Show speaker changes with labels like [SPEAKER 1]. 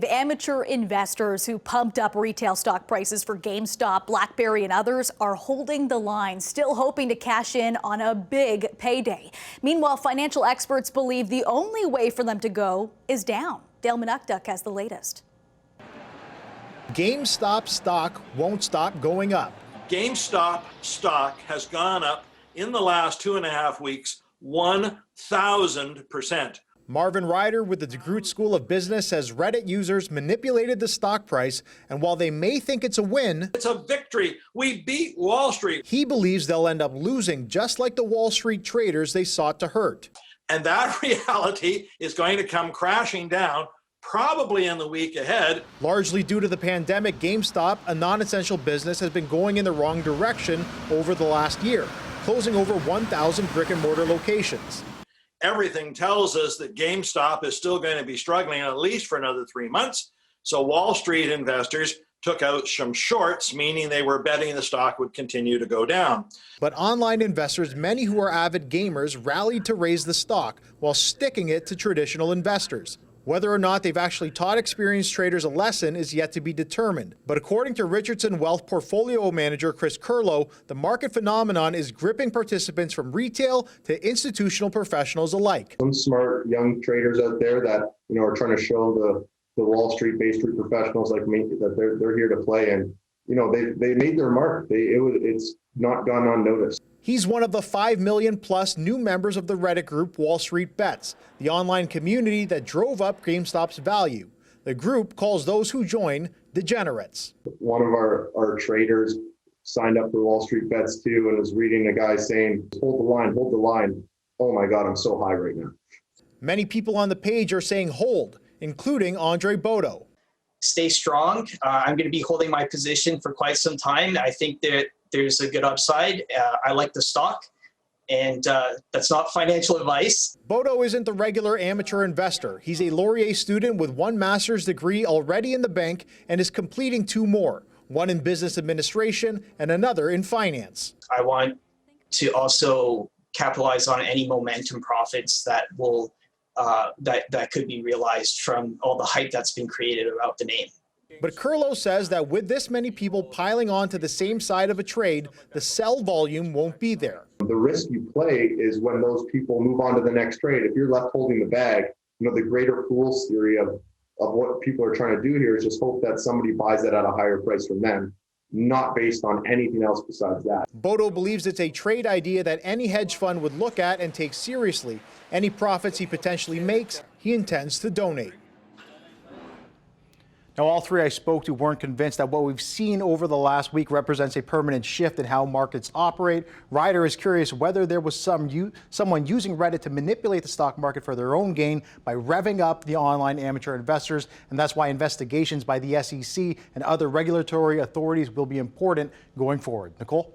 [SPEAKER 1] Amateur investors who pumped up retail stock prices for GameStop, Blackberry, and others are holding the line, still hoping to cash in on a big payday. Meanwhile, financial experts believe the only way for them to go is down. Dale Manucdoc has the latest.
[SPEAKER 2] GameStop stock won't stop going up.
[SPEAKER 3] GameStop stock has gone up in the last 2.5 weeks, 1,000%.
[SPEAKER 2] Marvin Ryder with the DeGroote School of Business says Reddit users manipulated the stock price, and while they may think it's a win,
[SPEAKER 3] it's a victory. We beat Wall Street.
[SPEAKER 2] He believes they'll end up losing, just like the Wall Street traders they sought to hurt.
[SPEAKER 3] And that reality is going to come crashing down probably in the week ahead.
[SPEAKER 2] Largely due to the pandemic, GameStop, a non-essential business, has been going in the wrong direction over the last year, closing over 1,000 brick-and-mortar locations.
[SPEAKER 3] Everything tells us that GameStop is still going to be struggling at least for another 3 months. So Wall Street investors took out some shorts, meaning they were betting the stock would continue to go down.
[SPEAKER 2] But online investors, many who are avid gamers, rallied to raise the stock while sticking it to traditional investors. Whether or not they've actually taught experienced traders a lesson is yet to be determined. But according to Richardson Wealth portfolio manager Chris Curlow, the market phenomenon is gripping participants from retail to institutional professionals alike.
[SPEAKER 4] Some smart young traders out there that are trying to show the Wall Street, Bay Street professionals like me that they're here to play, and they made their mark. It's not gone unnoticed.
[SPEAKER 2] He's one of the 5 million plus new members of the Reddit group Wall Street Bets, the online community that drove up GameStop's value. The group calls those who join degenerates.
[SPEAKER 4] One of our traders signed up for Wall Street Bets too and was reading a guy saying, hold the line, hold the line. Oh my God, I'm so high right now.
[SPEAKER 2] Many people on the page are saying hold, including Andre Bodo.
[SPEAKER 5] Stay strong. I'm going to be holding my position for quite some time. I think that there's a good upside. I like the stock, and that's not financial advice.
[SPEAKER 2] Bodo isn't the regular amateur investor. He's a Laurier student with 1 master's degree already in the bank and is completing 2 more, one in business administration and another in finance.
[SPEAKER 5] I want to also capitalize on any momentum profits that will that could be realized from all the hype that's been created about the name.
[SPEAKER 2] But Curlow says that with this many people piling on to the same side of a trade, the sell volume won't be there.
[SPEAKER 4] The risk you play is when those people move on to the next trade. If you're left holding the bag, the greater fool's theory of what people are trying to do here is just hope that somebody buys it at a higher price from them, not based on anything else besides that.
[SPEAKER 2] Bodo believes it's a trade idea that any hedge fund would look at and take seriously. Any profits he potentially makes, he intends to donate. Now, all three I spoke to weren't convinced that what we've seen over the last week represents a permanent shift in how markets operate. Ryder is curious whether there was someone using Reddit to manipulate the stock market for their own gain by revving up the online amateur investors, and that's why investigations by the SEC and other regulatory authorities will be important going forward. Nicole?